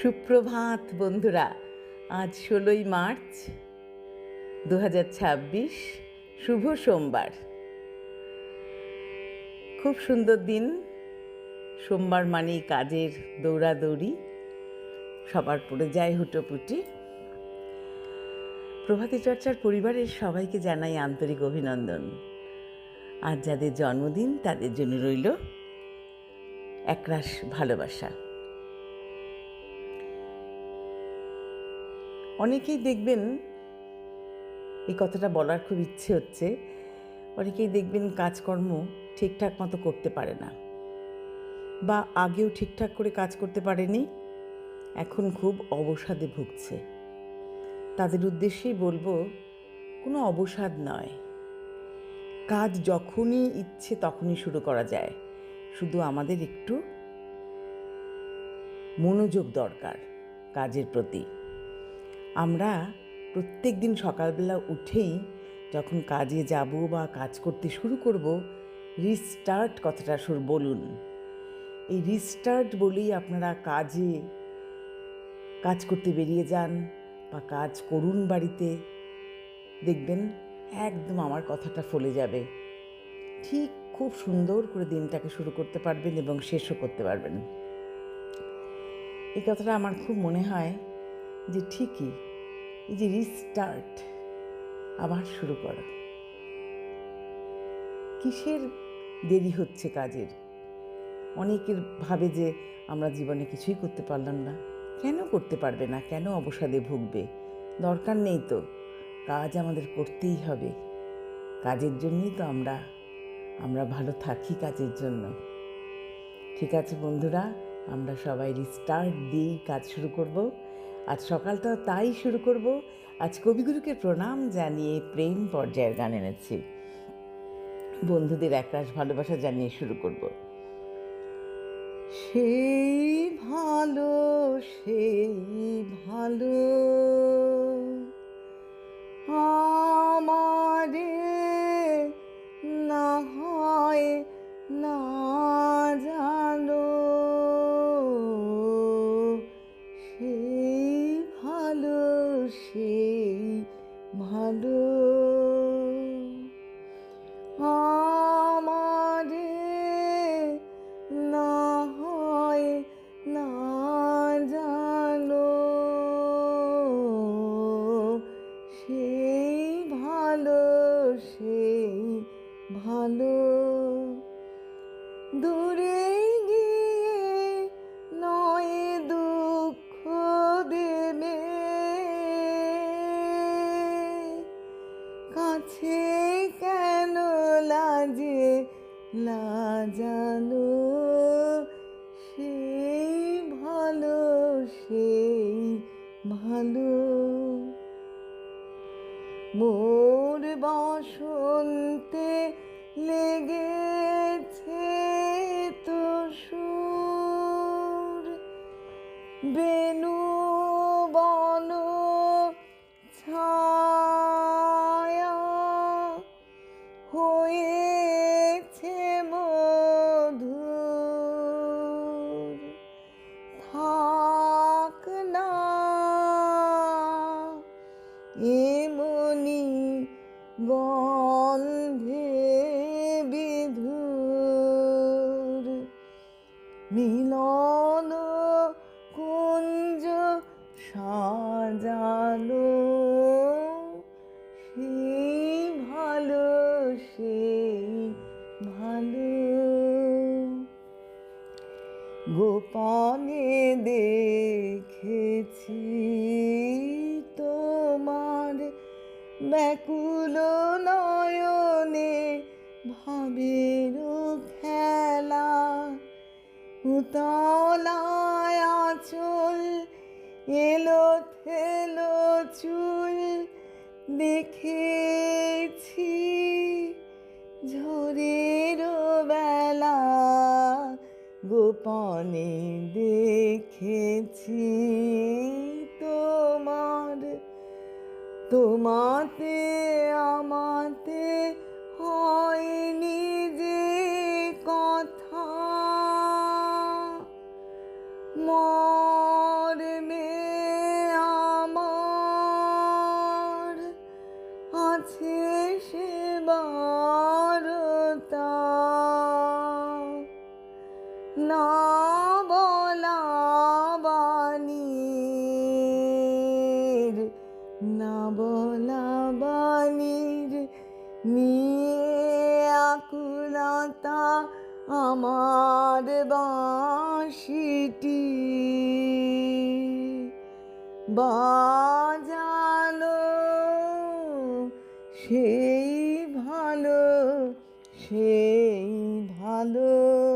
সুপ্রভাত বন্ধুরা। আজ 16ই মার্চ 2026, শুভ সোমবার। খুব সুন্দর দিন। সোমবার মানেই কাজের দৌড়াদৌড়ি, সবার পড়ে যায় হুটোপুটি। প্রভাতী চর্চার পরিবারের সবাইকে জানাই আন্তরিক অভিনন্দন। আজ যাদের জন্মদিন তাদের জন্য রইল একরাশ ভালোবাসা। অনেকেই দেখবেন, এই কথাটা বলার খুব ইচ্ছে হচ্ছে, অনেকেই দেখবেন কাজকর্ম ঠিকঠাক মতো করতে পারে না, বা আগেও ঠিকঠাক করে কাজ করতে পারেনি, এখন খুব অবসাদে ভুগছে। তাদের উদ্দেশ্যেই বলবো, কোনো অবসাদ নয়, কাজ যখনই ইচ্ছে তখনই শুরু করা যায়। শুধু আমাদের একটু মনোযোগ দরকার কাজের প্রতি। আমরা প্রত্যেক দিন সকালবেলা উঠেই যখন কাজে যাব বা কাজ করতে শুরু করব, রিস্টার্ট কথাটা বলুন। এই রিস্টার্ট বলেই আপনারা কাজ করতে বেরিয়ে যান বা কাজ করুন বাড়িতে, দেখবেন একদম আমার কথাটা ফলে যাবে। ঠিক খুব সুন্দর করে দিনটাকে শুরু করতে পারবেন এবং শেষও করতে পারবেন। এই কথাটা আমার খুব মনে হয় যে ঠিকই, এই যে রিস্টার্ট, আবার শুরু করা, কিসের দেরি হচ্ছে কাজের? অনেকের ভাবে যে আমরা জীবনে কিছুই করতে পারলাম না। কেন করতে পারবে না? কেন অবসাদে ভুগবে? দরকার নেই তো, কাজ আমাদের করতেই হবে। কাজের জন্যই তো আমরা ভালো থাকি, কাজের জন্য। ঠিক আছে বন্ধুরা, আমরা সবাই রিস্টার্ট দিয়েই কাজ শুরু করব। আজ সকালটাও তাই শুরু করব। আজ কবিগুরুকে প্রণাম জানিয়ে প্রেম পর্যায়ের গান এনেছি। বন্ধুদের একরাশ ভালোবাসা জানিয়ে শুরু করব। সেই ভালো, সেই ভালো আমারে না হয় না জানো, সেই ভালো, সেই ভালো আমারে না হয় না জানো, সেই ভালো, সেই ভালো দূরে গিয়ে নয় দুঃখ দেবে, কাছে কেন লাজে লাজালো, সেই ভালো, সেই ভালো মোর বসন্তে লেগেছে তো সুর, বেনু বন ছায়া হয়েছে মধুর, থাক না এমনি গন্ধে বিধুর, মিলন কুঞ্জ সাজালো, সেই ভালো, সেই ভালো গোপনে দেখেছি তোমার ব্যাকুল নয়নে ভাবের খেলা, উতলায় আঁচল এলো থেলো চুল, দেখেছি ঝড়ের বেলা, গোপনে দেখেছি তোমাতে আমাতে হয়নি যে কথা, মরে সিটি বাজালো, সেই ভালো, সেই ভালো।